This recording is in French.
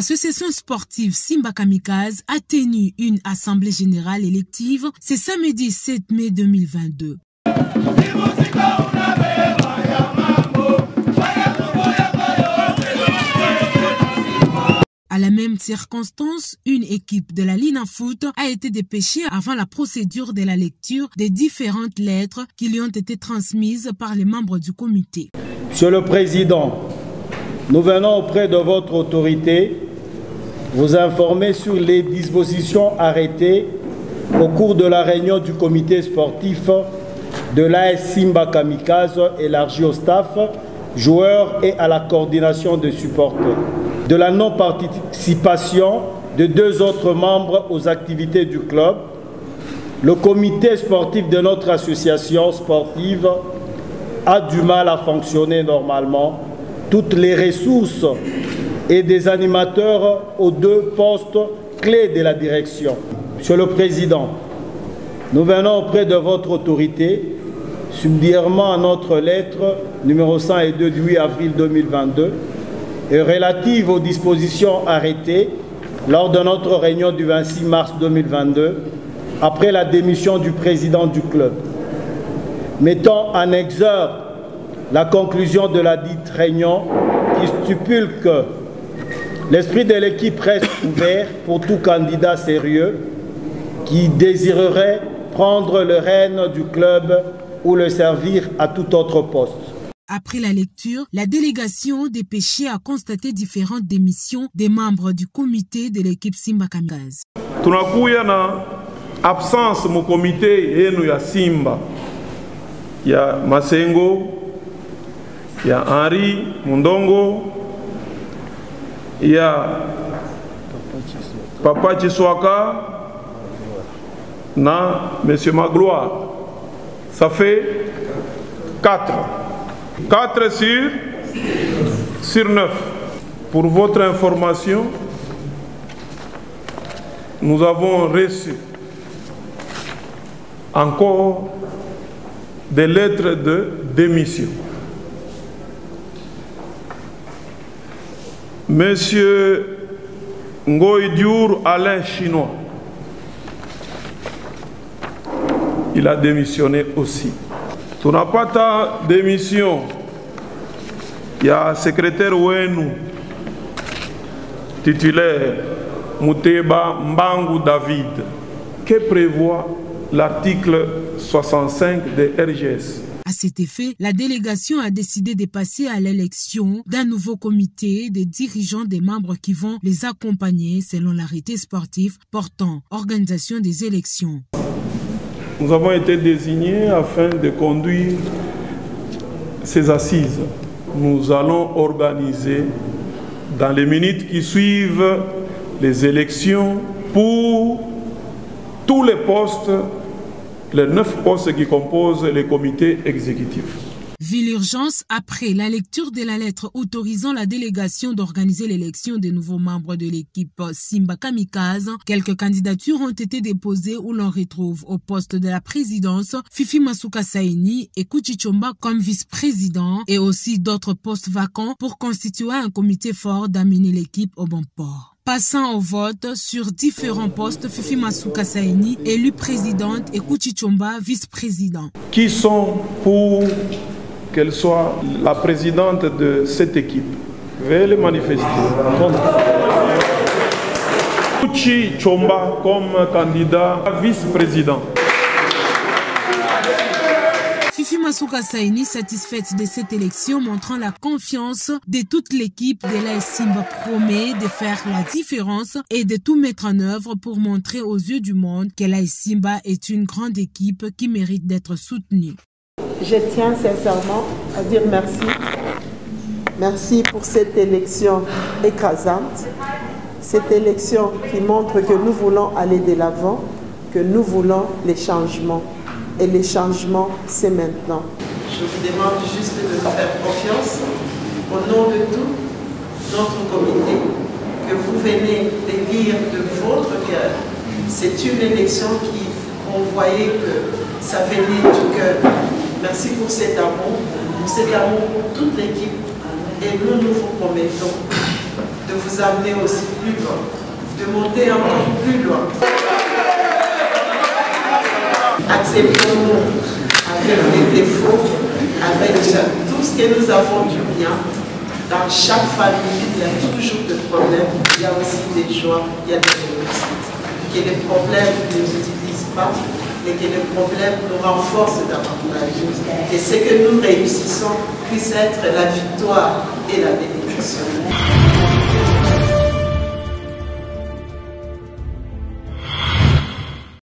L'association sportive Simba Kamikaze a tenu une assemblée générale élective ce samedi 7 mai 2022. À la même circonstance, une équipe de la Lina Foot a été dépêchée avant la procédure de la lecture des différentes lettres qui lui ont été transmises par les membres du comité. Monsieur le Président, nous venons auprès de votre autorité vous informer sur les dispositions arrêtées au cours de la réunion du comité sportif de l'AS Simba Kamikaze élargie au staff, joueurs et à la coordination des supporters. De la non-participation de 2 autres membres aux activités du club, le comité sportif de notre association sportive a du mal à fonctionner normalement. Toutes les ressources et des animateurs aux 2 postes clés de la direction. Monsieur le Président, nous venons auprès de votre autorité, subsidiairement à notre lettre numéro 102 du 8 avril 2022, et relative aux dispositions arrêtées lors de notre réunion du 26 mars 2022, après la démission du président du club. Mettant en exergue la conclusion de la dite réunion qui stipule que l'esprit de l'équipe reste ouvert pour tout candidat sérieux qui désirerait prendre le rêne du club ou le servir à tout autre poste. Après la lecture, la délégation dépêchée a constaté différentes démissions des membres du comité de l'équipe Simba Kamikaze. Tunakuya na absence mu comité yenu ya Simba ya Masengo, ya Henri Mundongo, ya Papa Chiswaka na Monsieur Magloire. Ça fait 4 sur 9. Pour votre information, nous avons reçu encore des lettres de démission. Monsieur Ngoïdiour Alain Chinois, il a démissionné aussi. Tunapata démission. Il y a secrétaire Wenu, titulaire Mouteba Mbangu David. Que prévoit l'article 65 de RGS? À cet effet, la délégation a décidé de passer à l'élection d'un nouveau comité de dirigeants des membres qui vont les accompagner selon l'arrêté sportif portant organisation des élections. Nous avons été désignés afin de conduire ces assises. Nous allons organiser dans les minutes qui suivent les élections pour tous les postes, les 9 postes qui composent les comités exécutifs. Vu l'urgence, après la lecture de la lettre autorisant la délégation d'organiser l'élection des nouveaux membres de l'équipe Simba Kamikaze, quelques candidatures ont été déposées où l'on retrouve au poste de la présidence Fifi Masuka Saini et Kuchi Chomba comme vice-président et aussi d'autres postes vacants pour constituer un comité fort d'amener l'équipe au bon port. Passant au vote sur différents postes, Fifi Masuka Saini élu présidente et Kuchi Chomba vice-président. Qui sont pour qu'elle soit la présidente de cette équipe? Veuillez le manifester. Kuchi Chomba comme candidat vice-président. Fifi Masuka Saini, satisfaite de cette élection, montrant la confiance de toute l'équipe de l'AS Simba, promet de faire la différence et de tout mettre en œuvre pour montrer aux yeux du monde que l'AS Simba est une grande équipe qui mérite d'être soutenue. Je tiens sincèrement à dire merci. Merci pour cette élection écrasante. Cette élection qui montre que nous voulons aller de l'avant, que nous voulons les changements. Et les changements, c'est maintenant. Je vous demande juste de nous faire confiance au nom de tout notre comité, que vous venez de lire de votre cœur. C'est une élection qui, on voyait que ça venait du cœur. Merci pour cet amour pour toute l'équipe. Et nous vous promettons de vous amener aussi plus loin, de monter encore plus loin. Acceptons-nous avec les défauts, avec tout ce que nous avons du bien. Dans chaque famille, il y a toujours des problèmes, il y a aussi des joies, il y a des réussites. Que les problèmes ne nous divisent pas, mais que les problèmes nous renforcent davantage. Et ce que nous réussissons puisse être la victoire et la bénédiction.